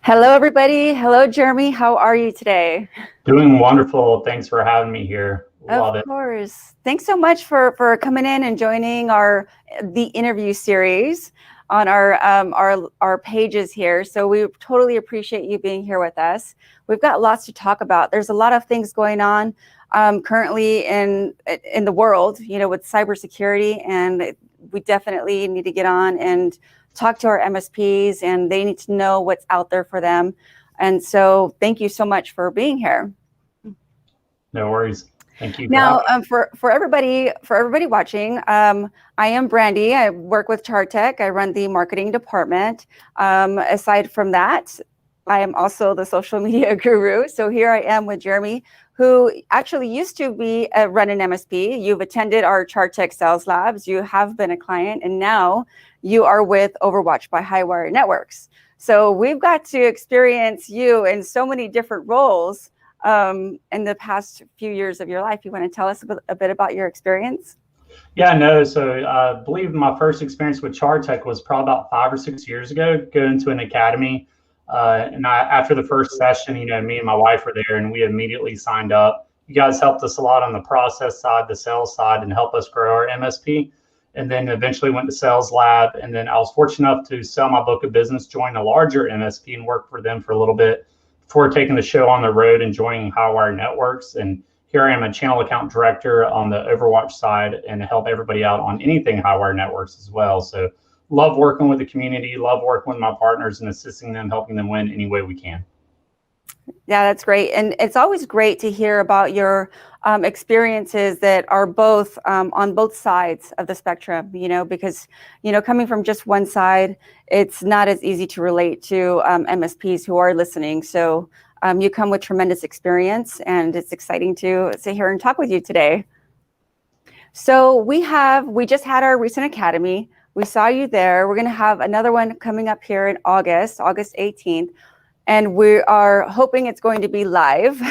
Hello, everybody. Hello, Jeremy. How are you today? Doing wonderful. Thanks for having me here. Of Love it. course. Thanks so much for coming in and joining the interview series on our pages here. So we totally appreciate you being here with us. We've got lots to talk about. There's a lot of things going on currently in the world, with cybersecurity, and we definitely need to get on and talk to our MSPs, and they need to know what's out there for them. And so thank you so much for being here. No worries. Thank you. Now, for everybody watching, I am Brandi. I work with CharTec. I run the marketing department. Aside from that, I am also the social media guru. So here I am with Jeremy, who actually used to run an MSP. You've attended our CharTec sales labs. You have been a client, and now you are with Overwatch by Highwire Networks. So we've got to experience you in so many different roles in the past few years of your life. You want to tell us a bit about your experience? Yeah, no. So I believe my first experience with CharTech was probably about 5 or 6 years ago, going to an academy. After the first session, me and my wife were there and we immediately signed up. You guys helped us a lot on the process side, the sales side, and help us grow our MSP. And then eventually went to sales lab. And then I was fortunate enough to sell my book of business, join a larger MSP and work for them for a little bit before taking the show on the road and joining Highwire Networks. And here I am, a channel account director on the Overwatch side, and help everybody out on anything Highwire Networks as well. So love working with the community, love working with my partners and assisting them, helping them win any way we can. Yeah, that's great. And it's always great to hear about your experiences that are both on both sides of the spectrum, because, coming from just one side, it's not as easy to relate to MSPs who are listening. So you come with tremendous experience, and it's exciting to sit here and talk with you today. So we just had our recent academy. We saw you there. We're going to have another one coming up here in August 18th. And we are hoping it's going to be live.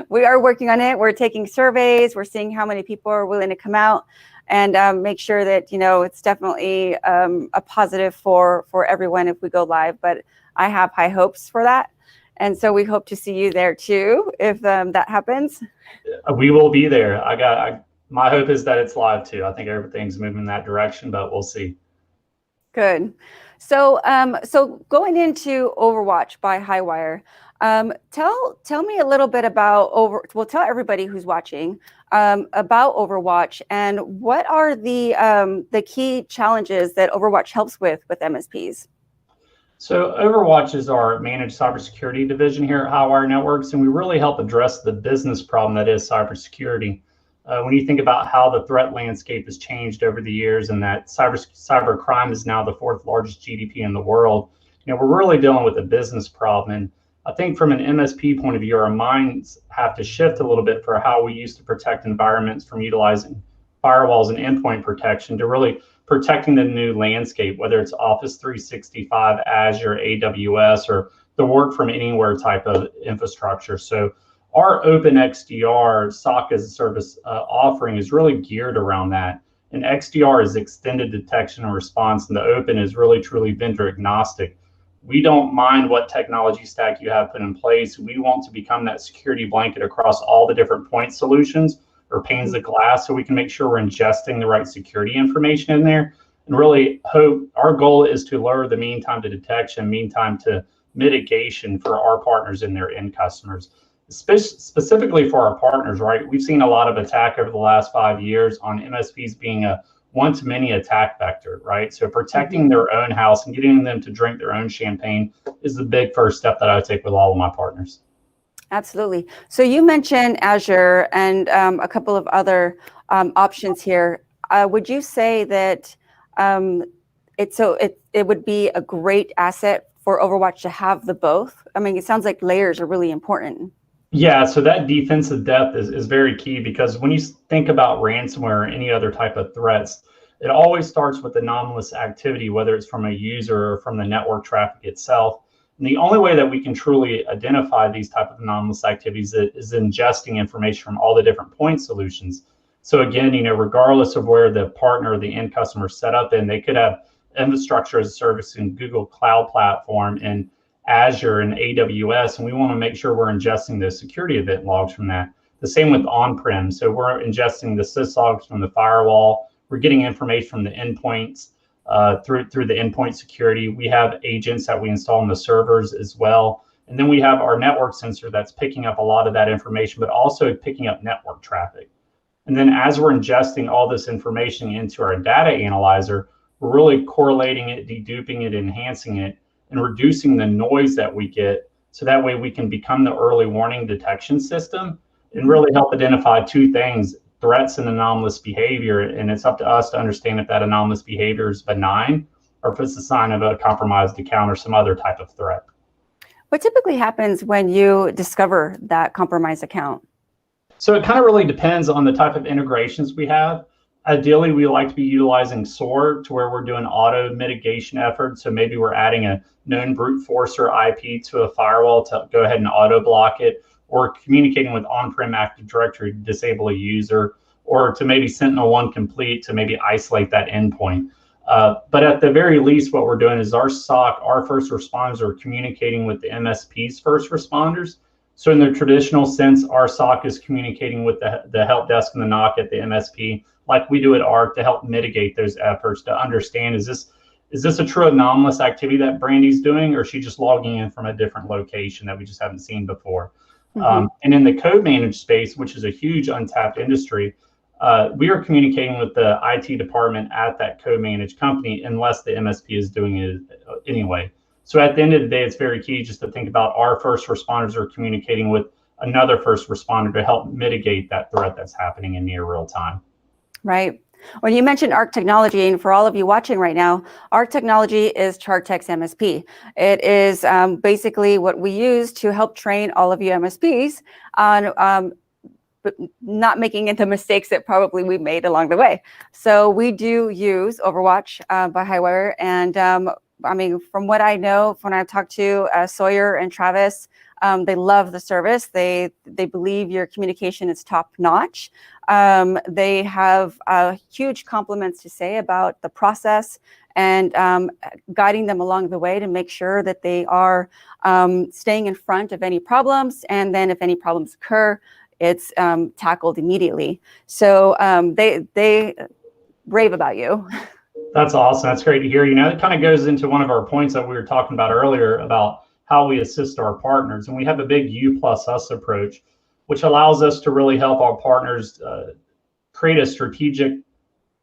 We are working on it. We're taking surveys. We're seeing how many people are willing to come out, and make sure that, it's definitely a positive for everyone if we go live. But I have high hopes for that. And so we hope to see you there too, if that happens. We will be there. My hope is that it's live too. I think everything's moving in that direction, but we'll see. Good. So, going into Overwatch by Highwire, tell me a little bit about tell everybody who's watching about Overwatch, and what are the key challenges that Overwatch helps with MSPs. So Overwatch is our managed cybersecurity division here at Highwire Networks, and we really help address the business problem that is cybersecurity. When you think about how the threat landscape has changed over the years, and that cyber crime is now the fourth largest GDP in the world, we're really dealing with a business problem. And I think from an MSP point of view, our minds have to shift a little bit for how we used to protect environments from utilizing firewalls and endpoint protection to really protecting the new landscape, whether it's Office 365, Azure, AWS, or the work from anywhere type of infrastructure. So our Open XDR SOC as a service offering is really geared around that. And XDR is extended detection and response, and the Open is really truly vendor agnostic. We don't mind what technology stack you have put in place. We want to become that security blanket across all the different point solutions or panes of glass, so we can make sure we're ingesting the right security information in there. And really hope our goal is to lower the mean time to detection, mean time to mitigation for our partners and their end customers. Specifically for our partners, right? We've seen a lot of attack over the last 5 years on MSPs being a one-to-many attack vector, right? So protecting their own house and getting them to drink their own champagne is the big first step that I would take with all of my partners. Absolutely. So you mentioned Azure and a couple of other options here. Would you say that it would be a great asset for Overwatch to have the both? I mean, it sounds like layers are really important. Yeah, so that defensive depth is very key, because when you think about ransomware or any other type of threats, it always starts with anomalous activity, whether it's from a user or from the network traffic itself. And the only way that we can truly identify these type of anomalous activities is ingesting information from all the different point solutions. So again, regardless of where the partner or the end customer is set up in, they could have infrastructure as a service in Google Cloud Platform and Azure and AWS, and we want to make sure we're ingesting the security event logs from that. The same with on-prem. So we're ingesting the syslogs from the firewall. We're getting information from the endpoints through the endpoint security. We have agents that we install on the servers as well. And then we have our network sensor that's picking up a lot of that information, but also picking up network traffic. And then as we're ingesting all this information into our data analyzer, we're really correlating it, deduping it, enhancing it, and reducing the noise that we get. So that way we can become the early warning detection system and really help identify two things: threats and anomalous behavior. And it's up to us to understand if that anomalous behavior is benign or if it's a sign of a compromised account or some other type of threat. What typically happens when you discover that compromised account? So it kind of really depends on the type of integrations we have. Ideally, we like to be utilizing SOAR to where we're doing auto mitigation efforts. So maybe we're adding a known brute forcer IP to a firewall to go ahead and auto block it, or communicating with on-prem Active Directory to disable a user, or to maybe Sentinel-1 Complete to maybe isolate that endpoint. But at the very least, what we're doing is our SOC, our first responders, are communicating with the MSPs first responders. So in the traditional sense, our SOC is communicating with the help desk and the NOC at the MSP, like we do at ARC, to help mitigate those efforts, to understand, is this a true anomalous activity that Brandi's doing, or is she just logging in from a different location that we just haven't seen before? And in the code managed space, which is a huge untapped industry, we are communicating with the IT department at that code managed company unless the MSP is doing it anyway. So at the end of the day, it's very key just to think about our first responders are communicating with another first responder to help mitigate that threat that's happening in near real time. Right. Well, you mentioned ARC technology, and for all of you watching right now, ARC technology is CharTec's MSP. It is basically what we use to help train all of you MSPs on but not making the mistakes that probably we made along the way. So we do use Overwatch by Highwire, and I mean, from what I know, when I've talked to Sawyer and Travis, they love the service. They believe your communication is top notch. They have huge compliments to say about the process and guiding them along the way to make sure that they are staying in front of any problems. And then if any problems occur, it's tackled immediately. So they rave about you. That's awesome. That's great to hear. You know, it kind of goes into one of our points that we were talking about earlier about how we assist our partners. And we have a big you plus us approach, which allows us to really help our partners create a strategic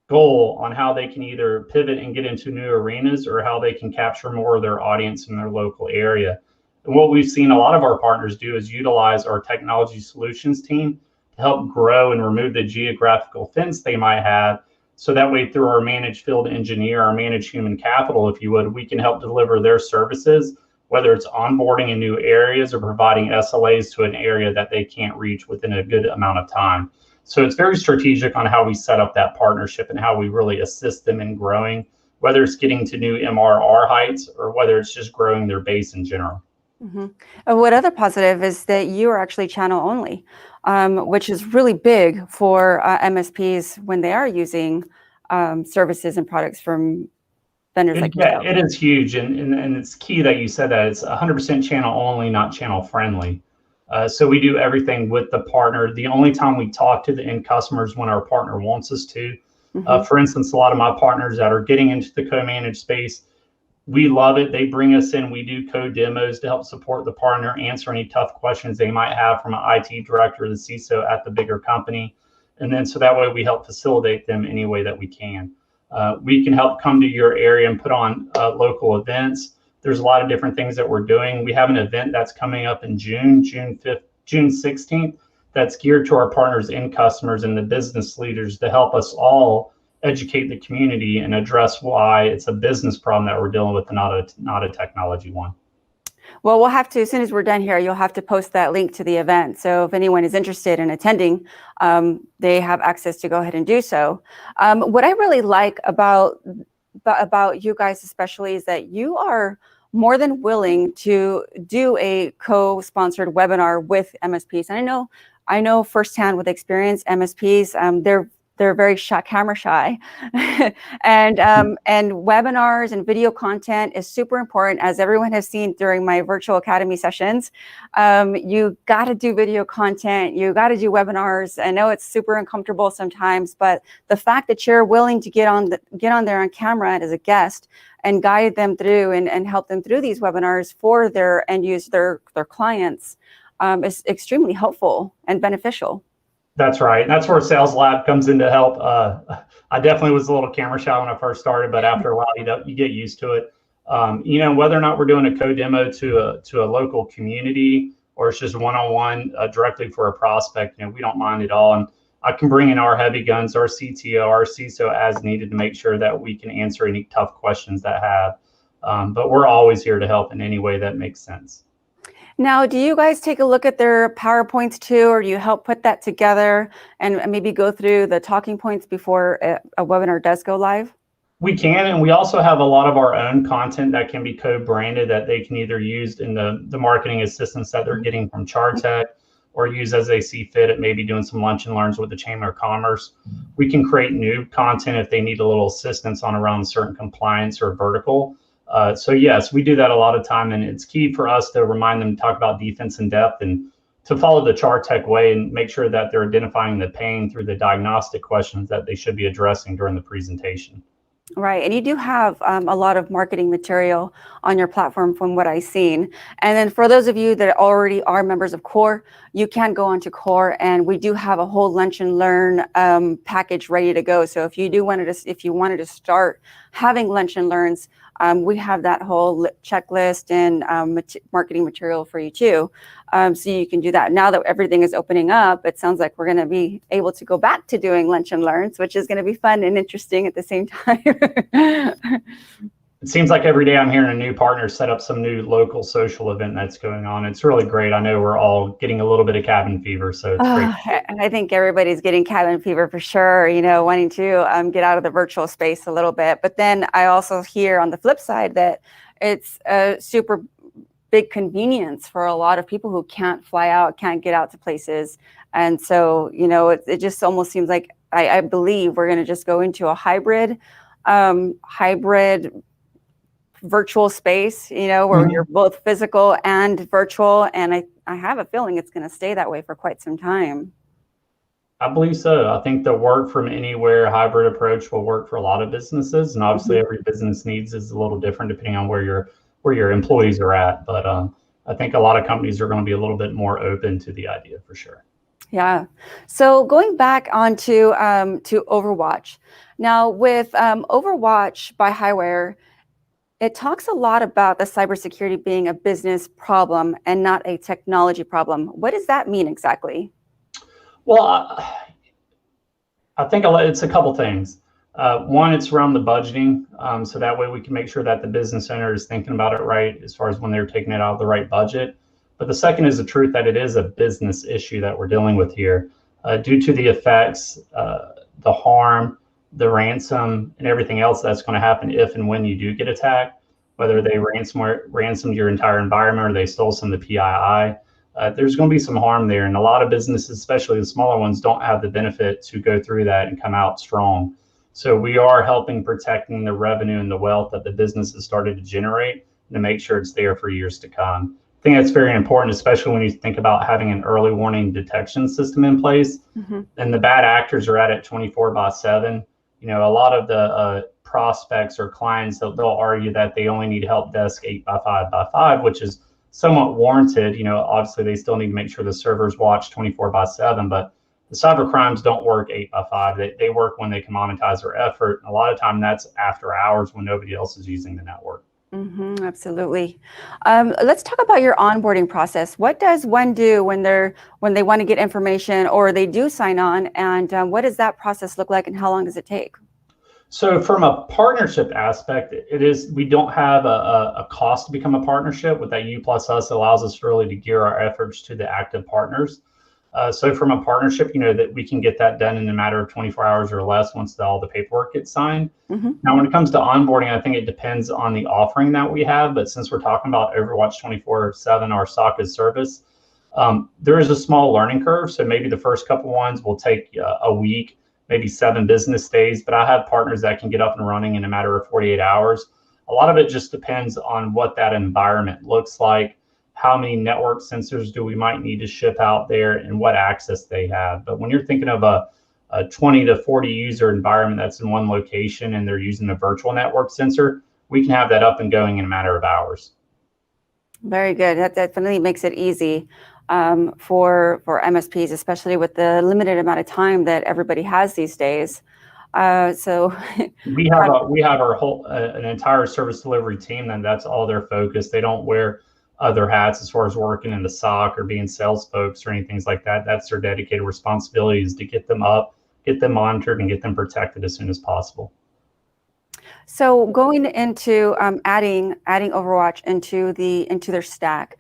goal on how they can either pivot and get into new arenas or how they can capture more of their audience in their local area. And what we've seen a lot of our partners do is utilize our technology solutions team to help grow and remove the geographical fence they might have. So that way, through our managed field engineer, our managed human capital, if you would, we can help deliver their services, whether it's onboarding in new areas or providing SLAs to an area that they can't reach within a good amount of time. So it's very strategic on how we set up that partnership and how we really assist them in growing, whether it's getting to new MRR heights or whether it's just growing their base in general. Mm-hmm. What other positive is that you are actually channel only, which is really big for MSPs when they are using services and products from vendors like yourself. It is huge, and it's key that you said that it's 100% channel only, not channel friendly. So we do everything with the partner. The only time we talk to the end customers when our partner wants us to. For instance, a lot of my partners that are getting into the co-managed space, we love it. They bring us in. We do code demos to help support the partner, answer any tough questions they might have from an IT director or the CISO at the bigger company. And then so that way we help facilitate them any way that we can. We can help come to your area and put on local events. There's a lot of different things that we're doing. We have an event that's coming up in June 5th, June 16th, that's geared to our partners and customers and the business leaders to help us all educate the community and address why it's a business problem that we're dealing with and not a technology one. Well, we'll have to, as soon as we're done here, you'll have to post that link to the event. So if anyone is interested in attending, they have access to go ahead and do so. What I really like about you guys especially is that you are more than willing to do a co-sponsored webinar with MSPs. And I know firsthand with experience, MSPs, they're they're very shy, camera shy. And webinars and video content is super important, as everyone has seen during my virtual academy sessions. You got to do video content, you got to do webinars. I know it's super uncomfortable sometimes, but the fact that you're willing to get on there on camera as a guest and guide them through and help them through these webinars for their end use, their clients, is extremely helpful and beneficial. That's right. And that's where Sales Lab comes in to help. I definitely was a little camera shy when I first started, but after a while, you get used to it. Whether or not we're doing a code demo to a local community, or it's just one-on-one directly for a prospect, we don't mind at all. And I can bring in our heavy guns, our CTO, our CISO as needed to make sure that we can answer any tough questions that have. But we're always here to help in any way that makes sense. Now, do you guys take a look at their PowerPoints too, or do you help put that together and maybe go through the talking points before a webinar does go live? We can, and we also have a lot of our own content that can be co-branded that they can either use in the marketing assistance that they're getting from CharTec, or use as they see fit at maybe doing some lunch and learns with the Chamber of Commerce. We can create new content if they need a little assistance on around certain compliance or vertical. So yes, we do that a lot of time, and it's key for us to remind them to talk about defense in depth and to follow the CharTec way and make sure that they're identifying the pain through the diagnostic questions that they should be addressing during the presentation. Right, and you do have a lot of marketing material on your platform from what I've seen. And then for those of you that already are members of Core, you can go onto Core, and we do have a whole lunch and learn package ready to go. So if you wanted to start having lunch and learns, we have that whole checklist and marketing material for you too. So you can do that. Now that everything is opening up, it sounds like we're going to be able to go back to doing lunch and learns, which is going to be fun and interesting at the same time. It seems like every day I'm hearing a new partner set up some new local social event that's going on. It's really great. I know we're all getting a little bit of cabin fever, so it's great. I think everybody's getting cabin fever for sure, wanting to get out of the virtual space a little bit. But then I also hear on the flip side that it's a super big convenience for a lot of people who can't fly out, can't get out to places. And so, it just almost seems like I believe we're going to just go into a hybrid virtual space, where you're both physical and virtual. And I have a feeling it's going to stay that way for quite some time. I believe so. I think the work from anywhere hybrid approach will work for a lot of businesses. And obviously every business needs is a little different depending on where your employees are at. But I think a lot of companies are going to be a little bit more open to the idea for sure. Yeah. So going back onto to Overwatch. Now with Overwatch by Highwire, it talks a lot about the cybersecurity being a business problem and not a technology problem. What does that mean exactly? Well, I think it's a couple things. One, it's around the budgeting. So that way we can make sure that the business owner is thinking about it right as far as when they're taking it out of the right budget. But the second is the truth that it is a business issue that we're dealing with here due to the effects, the harm, the ransom, and everything else that's going to happen if and when you do get attacked, whether they ransomed your entire environment or they stole some of the PII. There's going to be some harm there. And a lot of businesses, especially the smaller ones, don't have the benefit to go through that and come out strong. So we are helping protecting the revenue and the wealth that the business has started to generate and to make sure it's there for years to come. I think that's very important, especially when you think about having an early warning detection system in place. And the bad actors are at it 24/7. A lot of the prospects or clients, they'll argue that they only need help desk 8x5x5, which is somewhat warranted. Obviously they still need to make sure the servers watch 24/7, but the cyber crimes don't work 8x5. They work when they can monetize their effort. And a lot of time that's after hours when nobody else is using the network. Absolutely. Let's talk about your onboarding process. What does one do when they want to get information or they do sign on, and what does that process look like and how long does it take? So from a partnership aspect, we don't have a cost to become a partnership. With that U plus us allows us really to gear our efforts to the active partners. So from a partnership, that we can get that done in a matter of 24 hours or less once all the paperwork gets signed. Now, when it comes to onboarding, I think it depends on the offering that we have. But since we're talking about Overwatch 24/7, our SOC as service, there is a small learning curve. So maybe the first couple ones will take a week, maybe 7 business days, but I have partners that can get up and running in a matter of 48 hours. A lot of it just depends on what that environment looks like, how many network sensors do we might need to ship out there, and what access they have. But when you're thinking of a 20 to 40 user environment that's in one location and they're using a virtual network sensor, we can have that up and going in a matter of hours. Very good. That definitely makes it easy for MSPs, especially with the limited amount of time that everybody has these days. So we have our whole an entire service delivery team, and that's all their focus. They don't wear other hats as far as working in the SOC or being sales folks or anything like that. That's their dedicated responsibility, is to get them up, get them monitored, and get them protected as soon as possible. So going into adding Overwatch into their stack,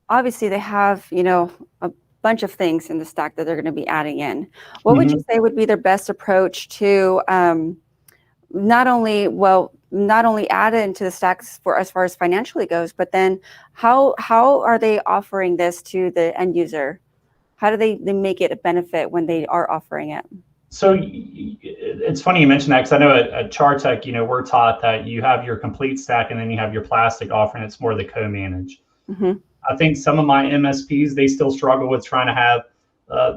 obviously they have a bunch of things in the stack that they're going to be adding in. What would you say would be their best approach to not only add it into the stacks for as far as financially goes, but then how are they offering this to the end user? How do they make it a benefit when they are offering it? So it's funny you mentioned that, because I know at CharTec, we're taught that you have your complete stack and then you have your plastic offering. It's more the co-manage. I think some of my MSPs, they still struggle with trying to have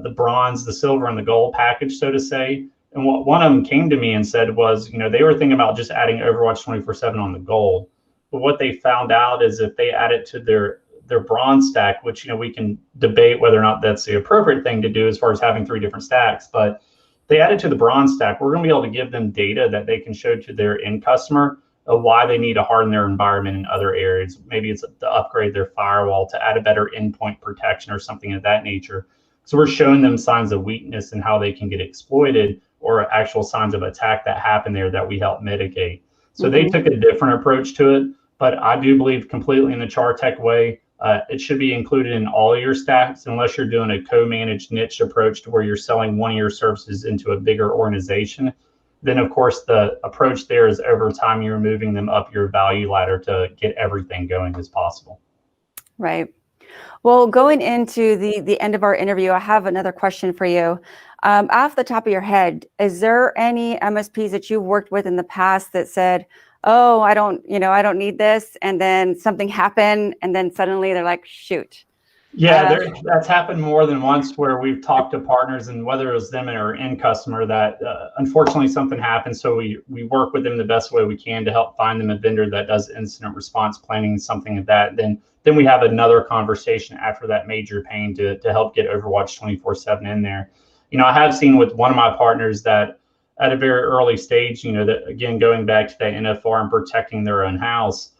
the bronze, the silver, and the gold package, so to say. And what one of them came to me and said was, they were thinking about just adding Overwatch 24/7 on the gold. But what they found out is if they add it to their bronze stack, which, we can debate whether or not that's the appropriate thing to do as far as having 3 different stacks, but they add it to the bronze stack, we're going to be able to give them data that they can show to their end customer of why they need to harden their environment in other areas. Maybe it's to upgrade their firewall, to add a better endpoint protection or something of that nature. So we're showing them signs of weakness and how they can get exploited, or actual signs of attack that happen there that we help mitigate. So they took a different approach to it, but I do believe completely in the CharTec way. It should be included in all of your stacks, unless you're doing a co-managed niche approach to where you're selling one of your services into a bigger organization. Then, of course, the approach there is over time you're moving them up your value ladder to get everything going as possible. Right. Well, going into the end of our interview, I have another question for you. Off the top of your head, is there any MSPs that you've worked with in the past that said, "Oh, I don't need this," and then something happened, and then suddenly they're like, "Shoot." Yeah, that's happened more than once, where we've talked to partners, and whether it was them or end customer, that unfortunately something happened. So we work with them the best way we can to help find them a vendor that does incident response planning, something of that. Then we have another conversation after that major pain to help get Overwatch 24/7 in there. I have seen with one of my partners that at a very early stage, that again, going back to that NFR and protecting their own house,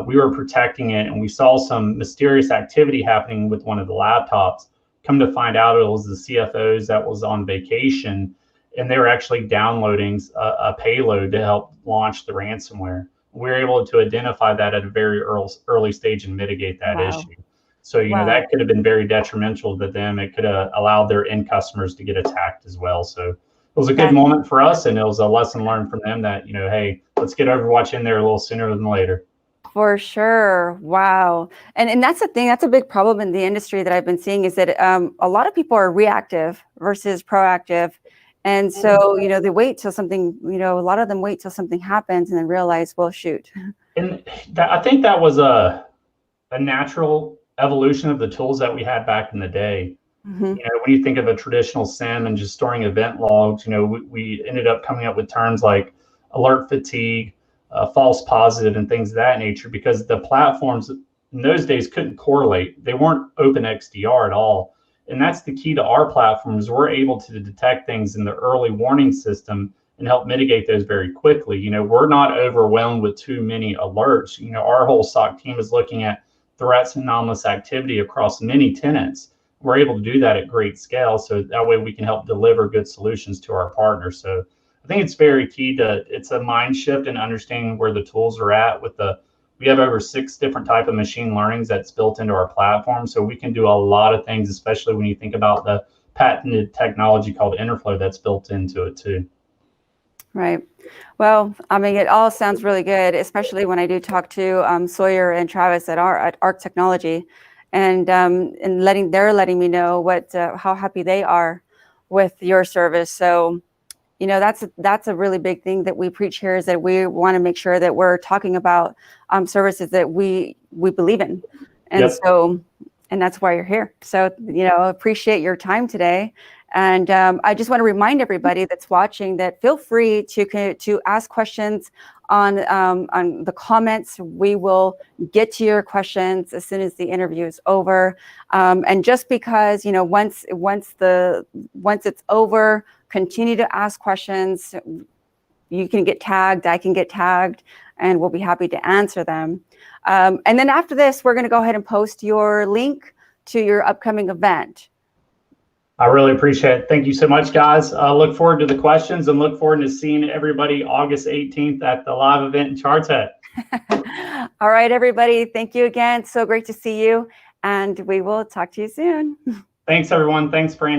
we were protecting it, and we saw some mysterious activity happening with one of the laptops. Come to find out, it was the CFOs that was on vacation, and they were actually downloading a payload to help launch the ransomware. We were able to identify that at a very early stage and mitigate that issue. So, that could have been very detrimental to them. It could have allowed their end customers to get attacked as well. So it was a good moment for us, and it was a lesson learned from them that, hey, let's get Overwatch in there a little sooner than later. For sure. Wow. And that's the thing, that's a big problem in the industry that I've been seeing, is that a lot of people are reactive versus proactive. And so, they wait till something, a lot of them wait till something happens and then realize, well, shoot. And I think that was a natural evolution of the tools that we had back in the day. When you think of a traditional SIEM and just storing event logs, we ended up coming up with terms like alert fatigue, false positive, and things of that nature, because the platforms in those days couldn't correlate. They weren't open XDR at all. And that's the key to our platforms. We're able to detect things in the early warning system and help mitigate those very quickly. We're not overwhelmed with too many alerts. Our whole SOC team is looking at threats and anomalous activity across many tenants. We're able to do that at great scale, so that way we can help deliver good solutions to our partners. So I think it's very key it's a mind shift in understanding where the tools are at. We have over 6 different type of machine learnings that's built into our platform. So we can do a lot of things, especially when you think about the patented technology called Interflow that's built into it too. Right. Well, it all sounds really good, especially when I do talk to Sawyer and Travis at Arc Technology, and they're letting me know how happy they are with your service. So, you know, that's a really big thing that we preach here, is that we want to make sure that we're talking about services that we believe in. And Yep. so, and that's why you're here. So, you know, appreciate your time today. And I just want to remind everybody that's watching that feel free to ask questions on the comments. We will get to your questions as soon as the interview is over. And just because, you know, once it's over, continue to ask questions. You can get tagged, I can get tagged, and we'll be happy to answer them. And then after this, we're going to go ahead and post your link to your upcoming event. I really appreciate it. Thank you so much, guys. Look forward to the questions and look forward to seeing everybody August 18th at the live event in CharTec. All right, everybody. Thank you again. So great to see you. And we will talk to you soon. Thanks, everyone. Thanks, Brandi.